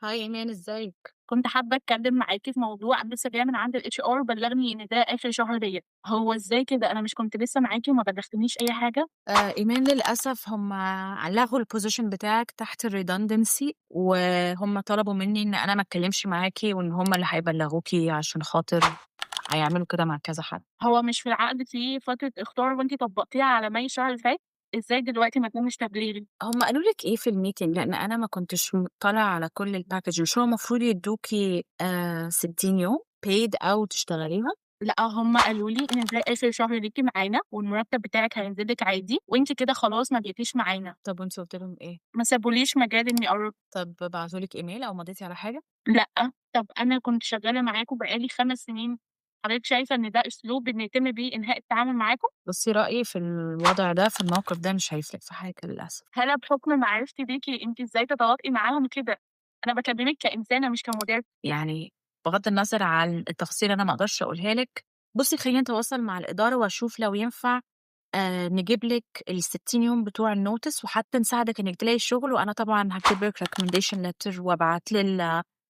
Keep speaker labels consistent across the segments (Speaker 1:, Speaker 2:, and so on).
Speaker 1: هاي إيمان ازيك؟
Speaker 2: كنت حابة أتكلم معاكِ في موضوع. أنا لسه جاية من عند الHR بلّغني إن ده آخر شهر ليّا. هو إزاي كده؟ أنا مش كنت لسه معاكِ وما بلّغتنيش أي حاجة؟
Speaker 1: إيمان للأسف هم لغوا الposition بتاعِك تحت الredundancy وهم طلبوا منّي إن أنا ما أتكلمش معاكِ وإن هم اللي هيبلغوكِ عشان خاطر هيعملوا كده مع كذا حد.
Speaker 2: هو مش في العقد في فترة إخطار وأنتِ طبّقتيها على مَي الشهر اللي فات؟ إزاي دلوقتي ما تمش تبليغي؟
Speaker 1: هم قالوا لِك إيه في الmeeting؟ لإن أنا ما كنتش مطّلعة على كل الpackage. مش هو المفروض يدّوكِ 60 يوم paid أو تشتغليها؟
Speaker 2: لأ، هم قالوا لي إن ده آخر شهر ليكِ معانا والمرتب بتاعِك هينزل لِك عادي وأنتِ كده خلاص ما بقيتيش معانا.
Speaker 1: طب وأنتِ قُلتِ لهم إيه؟
Speaker 2: ما سابوليش مجال إني أقرّب.
Speaker 1: طب بعتوا لِك email أو مضيتِ على حاجة؟
Speaker 2: لأ، طَب أنا كنت شغّالة معاكم بقى لي 5 سنين. حضرتِك شايفة إن ده أسلوب إن يتم بيه إنهاء التعامل معاكم؟
Speaker 1: بُصّي رأيي في الوضع ده، في الموقف ده مش هيفرق في حاجة للأسف.
Speaker 2: أنا بحكم معرفتي بيكِ أنتِ إزاي تتواطئي معاهم كده؟ أنا باكلمِك كإنسانة مش كمدير.
Speaker 1: يعني بغض النظر عن التفاصيل أنا ما أقدرش أقولها لِك، بُصّي خلّيني أتواصل مع الإدارة وأشوف لو ينفع نجيب لِك ال60 يوم بتوع الnotice وحتى نساعدِك إنِّك تلاقي شغل، وأنا طبعًا هاكتب لِك recommendation letter وأبعت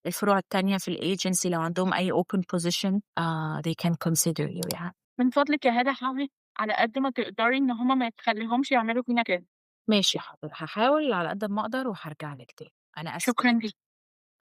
Speaker 1: الفروع التانية في الagency لو عندهم أي open position they can consider you يعني.
Speaker 2: من فضلِك يا هالة حاولي على قد ما تقدري إن هُم ما تخلّيهمش يعملوا فينا كده.
Speaker 1: ماشي حاضر، هاحاول على قد أمّا أقدر وهارجع لِك تاني. أنا آسفة
Speaker 2: شكرًا ليكِ.
Speaker 1: جدًا.